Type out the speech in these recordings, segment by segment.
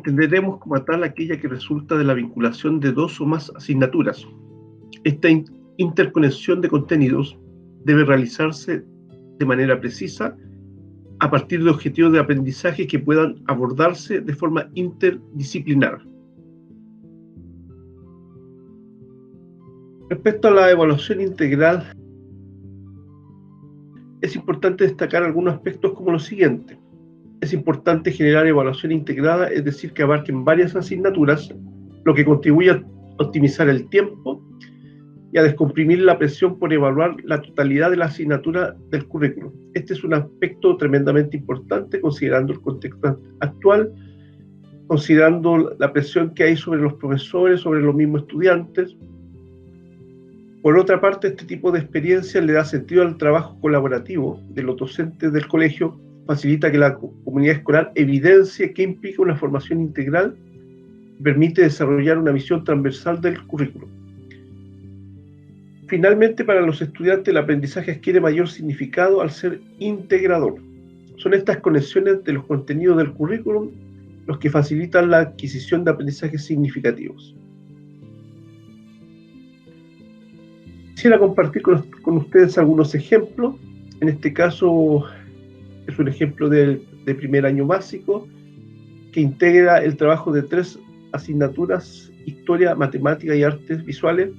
Entenderemos como tal aquella que resulta de la vinculación de dos o más asignaturas. Esta interconexión de contenidos debe realizarse de manera precisa a partir de objetivos de aprendizaje que puedan abordarse de forma interdisciplinar. Respecto a la evaluación integral, es importante destacar algunos aspectos como lo siguiente. Es importante generar evaluación integrada, es decir, que abarquen varias asignaturas, lo que contribuye a optimizar el tiempo y a descomprimir la presión por evaluar la totalidad de la asignatura del currículum. Este es un aspecto tremendamente importante considerando el contexto actual, considerando la presión que hay sobre los profesores, sobre los mismos estudiantes. Por otra parte, este tipo de experiencia le da sentido al trabajo colaborativo de los docentes del colegio, facilita que la comunidad escolar evidencie qué implica una formación integral y permite desarrollar una visión transversal del currículum. Finalmente, para los estudiantes, el aprendizaje adquiere mayor significado al ser integrador. Son estas conexiones de los contenidos del currículum los que facilitan la adquisición de aprendizajes significativos. Quisiera compartir con ustedes algunos ejemplos. En este caso es un ejemplo de primer año básico que integra el trabajo de 3 asignaturas: historia, matemática y artes visuales.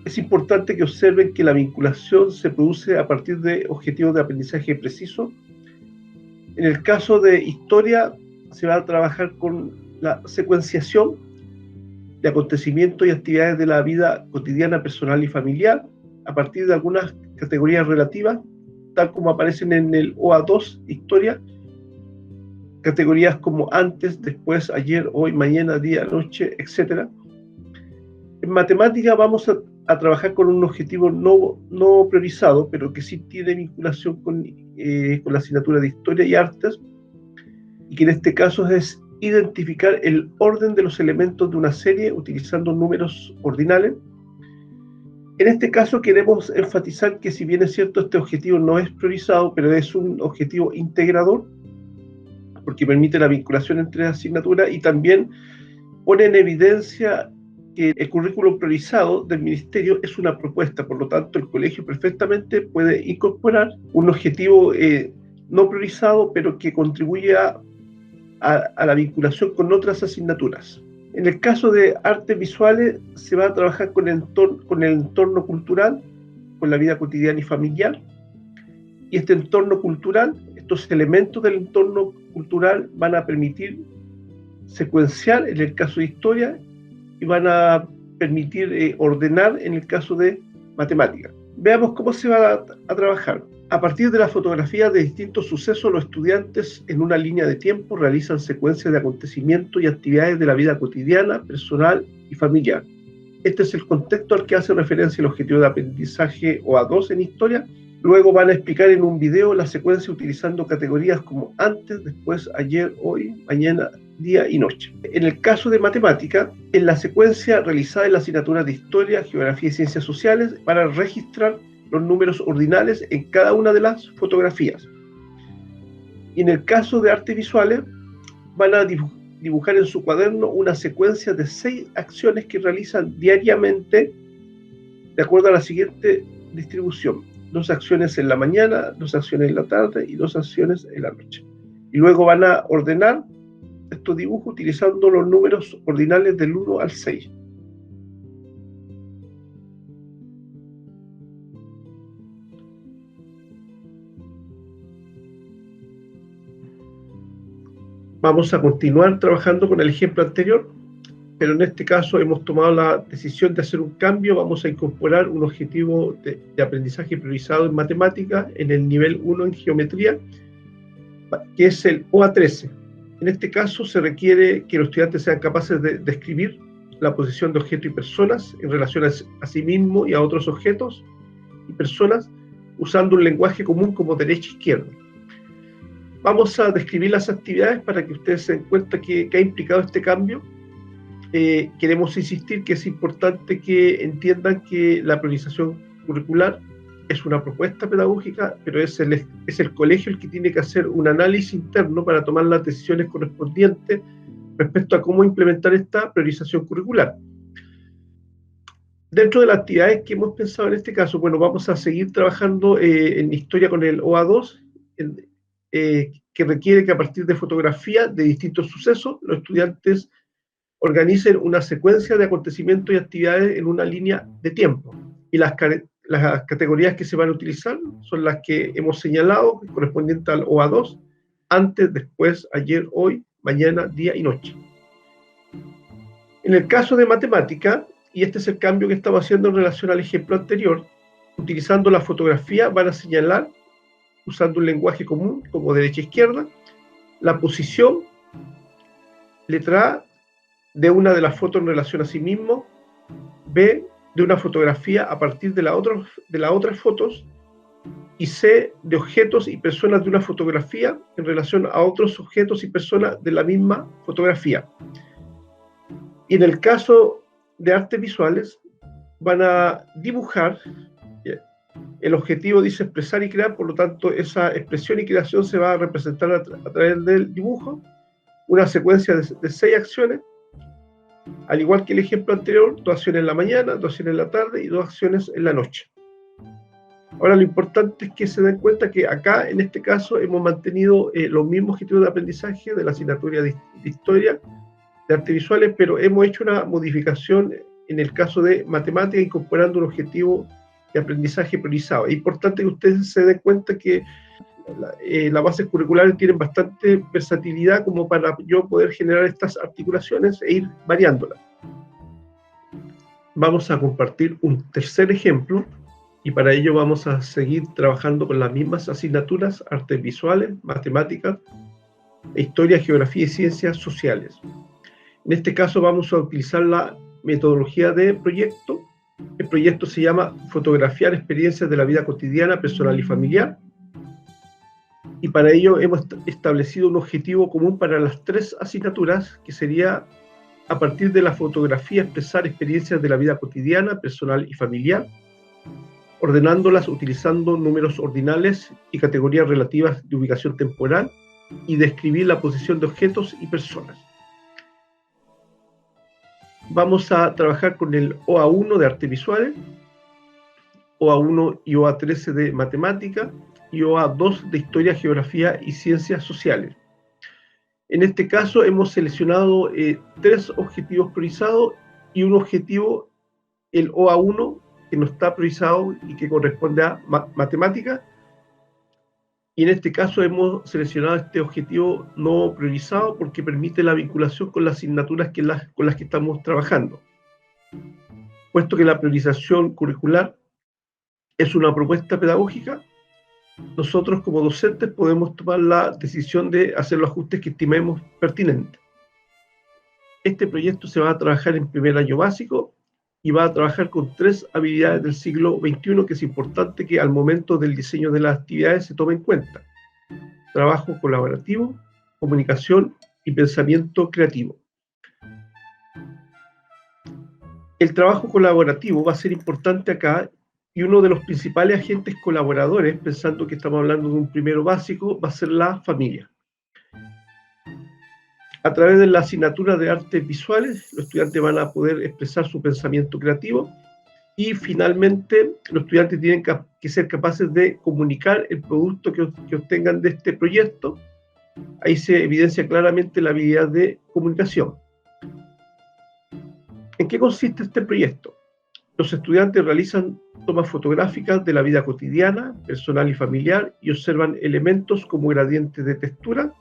Es importante que observen que la vinculación se produce a partir de objetivos de aprendizaje precisos. En el caso de historia, se va a trabajar con la secuenciación de acontecimientos y actividades de la vida cotidiana, personal y familiar, a partir de algunas categorías relativas, tal como aparecen en el OA2, historia, categorías como antes, después, ayer, hoy, mañana, día, noche, etc. En matemática vamos a trabajar con un objetivo no priorizado, pero que sí tiene vinculación con la asignatura de historia y artes, y que en este caso es identificar el orden de los elementos de una serie utilizando números ordinales. En este caso queremos enfatizar que, si bien es cierto, este objetivo no es priorizado, pero es un objetivo integrador, porque permite la vinculación entre asignaturas y también pone en evidencia que el currículum priorizado del ministerio es una propuesta. Por lo tanto, el colegio perfectamente puede incorporar un objetivo no priorizado, pero que contribuye a la vinculación con otras asignaturas. En el caso de artes visuales, se va a trabajar con el entorno cultural, con la vida cotidiana y familiar. Y este entorno cultural, estos elementos del entorno cultural van a permitir secuenciar en el caso de historia y van a permitir ordenar en el caso de matemática. Veamos cómo se va a trabajar. A partir de la fotografía de distintos sucesos, los estudiantes en una línea de tiempo realizan secuencias de acontecimientos y actividades de la vida cotidiana, personal y familiar. Este es el contexto al que hace referencia el objetivo de aprendizaje OA2 en historia. Luego van a explicar en un video la secuencia utilizando categorías como antes, después, ayer, hoy, mañana, día y noche. En el caso de matemática, en la secuencia realizada en la asignatura de historia, geografía y ciencias sociales, van a registrar los números ordinales en cada una de las fotografías. Y en el caso de artes visuales, van a dibujar en su cuaderno una secuencia de 6 acciones que realizan diariamente de acuerdo a la siguiente distribución: 2 acciones en la mañana, 2 acciones en la tarde y 2 acciones en la noche. Y luego van a ordenar estos dibujos utilizando los números ordinales del 1 al 6. Vamos a continuar trabajando con el ejemplo anterior, pero en este caso hemos tomado la decisión de hacer un cambio. Vamos a incorporar un objetivo de aprendizaje priorizado en matemática en el nivel 1 en geometría, que es el OA13. En este caso se requiere que los estudiantes sean capaces de describir la posición de objetos y personas en relación a sí mismo y a otros objetos y personas usando un lenguaje común como derecha e izquierda. Vamos a describir las actividades para que ustedes se den cuenta que ha implicado este cambio. Queremos insistir que es importante que entiendan que la priorización curricular es una propuesta pedagógica, pero es el colegio el que tiene que hacer un análisis interno para tomar las decisiones correspondientes respecto a cómo implementar esta priorización curricular. Dentro de las actividades que hemos pensado en este caso, bueno, vamos a seguir trabajando en historia con el OA2, que requiere que a partir de fotografía de distintos sucesos, los estudiantes organicen una secuencia de acontecimientos y actividades en una línea de tiempo. Y las categorías que se van a utilizar son las que hemos señalado, correspondientes al OA2, antes, después, ayer, hoy, mañana, día y noche. En el caso de matemática, y este es el cambio que estamos haciendo en relación al ejemplo anterior, utilizando la fotografía van a señalar, usando un lenguaje común como derecha-izquierda, la posición, letra A, de una de las fotos en relación a sí mismo, B, de una fotografía a partir de las otras fotos, y C, de objetos y personas de una fotografía en relación a otros objetos y personas de la misma fotografía. Y en el caso de artes visuales, van a dibujar. El objetivo dice expresar y crear, por lo tanto, esa expresión y creación se va a representar a través del dibujo, una secuencia de 6 acciones, al igual que el ejemplo anterior, 2 acciones en la mañana, 2 acciones en la tarde y 2 acciones en la noche. Ahora, lo importante es que se den cuenta que acá, en este caso, hemos mantenido los mismos objetivos de aprendizaje de la asignatura de historia, de artes visuales, pero hemos hecho una modificación en el caso de matemática, incorporando un objetivo de aprendizaje priorizado. Es importante que ustedes se den cuenta que las bases curriculares tienen bastante versatilidad como para yo poder generar estas articulaciones e ir variándolas. Vamos a compartir un tercer ejemplo y para ello vamos a seguir trabajando con las mismas asignaturas, artes visuales, matemáticas, historia, geografía y ciencias sociales. En este caso vamos a utilizar la metodología de proyecto. El proyecto se llama Fotografiar experiencias de la vida cotidiana, personal y familiar. Y para ello hemos establecido un objetivo común para las 3 asignaturas, que sería, a partir de la fotografía, expresar experiencias de la vida cotidiana, personal y familiar, ordenándolas utilizando números ordinales y categorías relativas de ubicación temporal, y describir la posición de objetos y personas. Vamos a trabajar con el OA1 de artes visuales, OA1 y OA13 de matemática, y OA2 de historia, geografía y ciencias sociales. En este caso hemos seleccionado 3 objetivos priorizados y un objetivo, el OA1, que no está priorizado y que corresponde a matemática. Y en este caso hemos seleccionado este objetivo no priorizado porque permite la vinculación con las asignaturas con las que estamos trabajando. Puesto que la priorización curricular es una propuesta pedagógica, nosotros como docentes podemos tomar la decisión de hacer los ajustes que estimemos pertinentes. Este proyecto se va a trabajar en primer año básico y va a trabajar con 3 habilidades del siglo XXI que es importante que al momento del diseño de las actividades se tome en cuenta: trabajo colaborativo, comunicación y pensamiento creativo. El trabajo colaborativo va a ser importante acá, y uno de los principales agentes colaboradores, pensando que estamos hablando de un primero básico, va a ser la familia. A través de la asignatura de artes visuales, los estudiantes van a poder expresar su pensamiento creativo, y finalmente los estudiantes tienen que ser capaces de comunicar el producto que obtengan de este proyecto. Ahí se evidencia claramente la habilidad de comunicación. ¿En qué consiste este proyecto? Los estudiantes realizan tomas fotográficas de la vida cotidiana, personal y familiar, y observan elementos como gradientes de textura,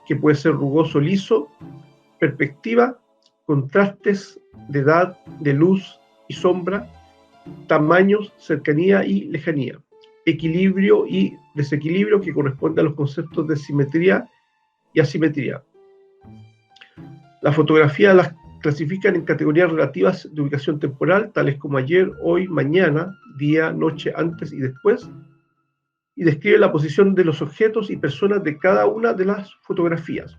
que puede ser rugoso, liso, perspectiva, contrastes de edad, de luz y sombra, tamaños, cercanía y lejanía, equilibrio y desequilibrio, que corresponde a los conceptos de simetría y asimetría. La fotografía las clasifican en categorías relativas de ubicación temporal, tales como ayer, hoy, mañana, día, noche, antes y después, y describe la posición de los objetos y personas de cada una de las fotografías.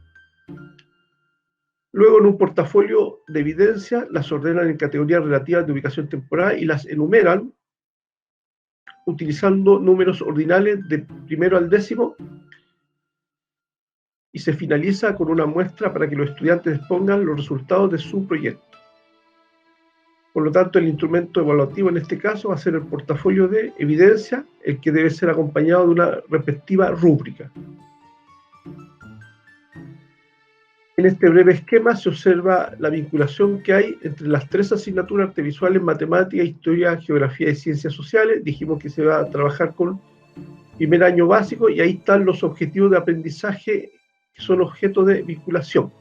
Luego, en un portafolio de evidencia, las ordenan en categorías relativas de ubicación temporal y las enumeran utilizando números ordinales de primero al 10º, y se finaliza con una muestra para que los estudiantes expongan los resultados de su proyecto. Por lo tanto, el instrumento evaluativo en este caso va a ser el portafolio de evidencia, el que debe ser acompañado de una respectiva rúbrica. En este breve esquema se observa la vinculación que hay entre las 3 asignaturas: arte visuales, matemática, historia, geografía y ciencias sociales. Dijimos que se va a trabajar con primer año básico y ahí están los objetivos de aprendizaje que son objeto de vinculación.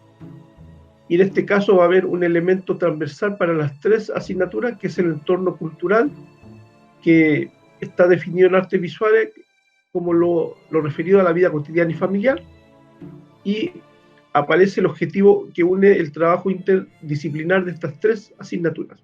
Y en este caso va a haber un elemento transversal para las 3 asignaturas, que es el entorno cultural, que está definido en artes visuales como lo referido a la vida cotidiana y familiar, y aparece el objetivo que une el trabajo interdisciplinar de estas 3 asignaturas.